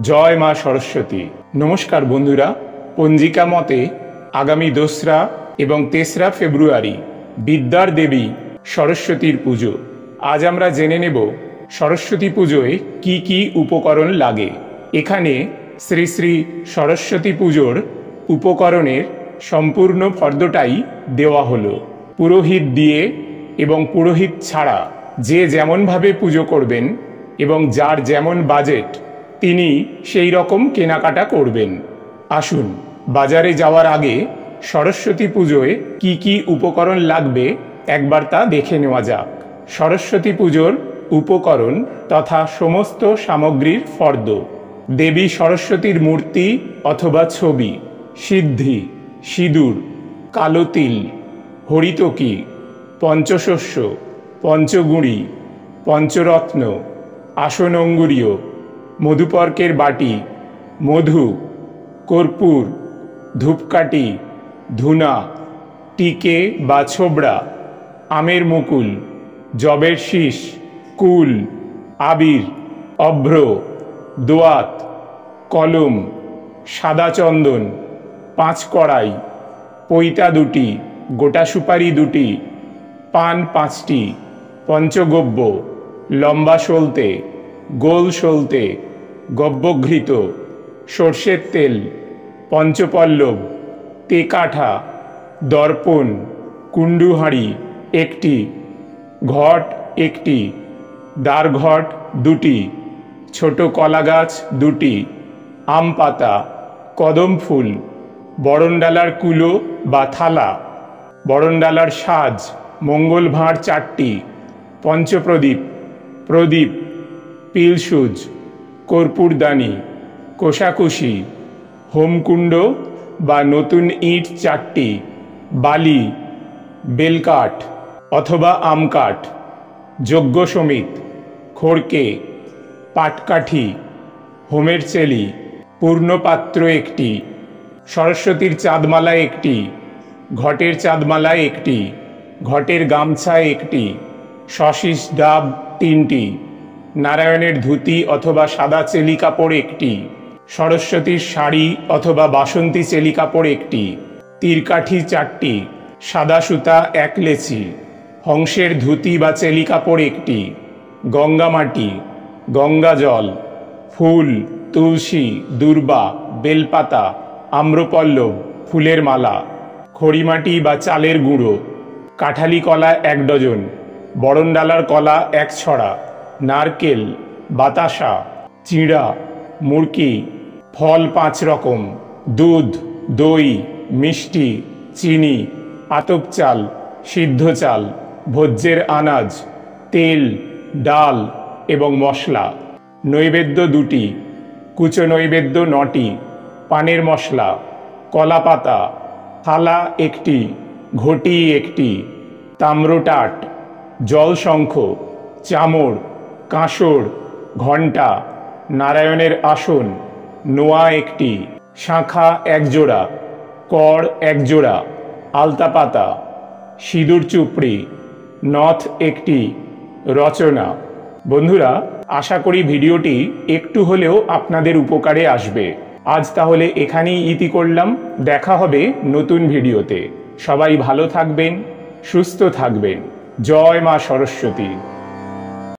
জয় মা সরস্বতী। নমস্কার বন্ধুরা, পঞ্জিকা মতে আগামী 2রা এবং 3রা ফেব্রুয়ারি বিদ্যার দেবী সরস্বতীর পুজো। আজ আমরা জেনে নেব সরস্বতী পুজোয় কি কি উপকরণ লাগে। এখানে শ্রী শ্রী সরস্বতী পুজোর উপকরণের সম্পূর্ণ ফর্দটাই দেওয়া হলো। পুরোহিত দিয়ে এবং পুরোহিত ছাড়া যে যেমনভাবে পুজো করবেন এবং যার যেমন বাজেট তিনি সেই রকম কেনাকাটা করবেন। আসুন বাজারে যাওয়ার আগে সরস্বতী পুজোয় কি কি উপকরণ লাগবে একবার তা দেখে নেওয়া যাক। সরস্বতী পুজোর উপকরণ তথা সমস্ত সামগ্রীর ফর্দ: দেবী সরস্বতীর মূর্তি অথবা ছবি, সিদ্ধি, সিঁদুর, কালো তিল, হরিতকি, পঞ্চশস্য, পঞ্চগুঁড়ি, পঞ্চরত্ন, আসন অঙ্গুরীয়, মধুপর্কের বাটি, মধু, কর্পূর, ধূপকাঠি, ধুনা, টিকে বা ছোবড়া, আমের মুকুল, জবের শীষ, কুল, আবির, অভ্র, দোয়াত, কলম, সাদা চন্দন, 5 কড়াই, পৈতা 2টি, গোটা সুপারি 2টি, পান 5টি, পঞ্চগব্য, লম্বা সলতে, গোল সলতে, গব্যঘৃত, সর্ষের তেল, পঞ্চপল্লব, তেকাঠা, দর্পণ, কুণ্ডুহাঁড়ি 1টি, ঘট 1টি, দ্বারঘট 2টি, ছোট কলা গাছ 2টি, আম পাতা, কদম ফুল, বরণডালার কুলো বা থালা, বরণডালার সাজ, মঙ্গল ভাঁড় 4টি, পঞ্চপ্রদীপ, প্রদীপ, পিলসুজ, কর্পূরদানি, কোষাকুষি, হোমকুণ্ড বা নতুন ইট 4টি, বালি, বেলকাঠ অথবা আম কাঠ, যজ্ঞ সমিত, খড়কে, পাটকাঠি, হোমের চেলি, পূর্ণপাত্র 1টি, সরস্বতীর চাঁদমালা 1টি, ঘটের চাঁদমালা 1টি, ঘটের গামছা 1টি, শশীষ ডাব 3টি, নারায়ণের ধুতি অথবা সাদা চেলি কাপড় 1টি, সরস্বতীর শাড়ি অথবা বাসন্তী চেলি কাপড় 1টি, তীরকাঠি 4টি, সাদা সুতা 1 লেচি, হংসের ধুতি বা চেলি কাপড় 1টি, গঙ্গা মাটি, গঙ্গা জল, ফুল, তুলসী, দূর্বা, বেলপাতা, আম্রপল্লব, ফুলের মালা, খড়িমাটি বা চালের গুঁড়ো, কাঁঠালি কলা 1 ডজন, বরণডালার কলা 1 ছড়া, নারকেল, বাতাসা, চিঁড়া, মুরকি, ফল 5 রকম, দুধ, দই, মিষ্টি, চিনি, আতপ চাল, সিদ্ধ চাল, ভোজ্যের আনাজ, তেল, ডাল এবং মশলা, নৈবেদ্য 2টি, কুচো নৈবেদ্য 9টি, পানের মশলা, কলা পাতা, থালা 1টি, ঘটি 1টি, তাম্রটাট, জলশঙ্খ, চামর, কাঁসর, ঘণ্টা, নারায়ণের আসন, নোয়া 1টি, শাঁখা 1 জোড়া, কড় 1 জোড়া, আলতা পাতা, সিঁদুর চুপড়ি, নথ 1টি, রচনা। বন্ধুরা, আশা করি ভিডিওটি একটু হলেও আপনাদের উপকারে আসবে। আজ তাহলে এখানেই ইতি করলাম। দেখা হবে নতুন ভিডিওতে। সবাই ভালো থাকবেন, সুস্থ থাকবেন। জয় মা সরস্বতী।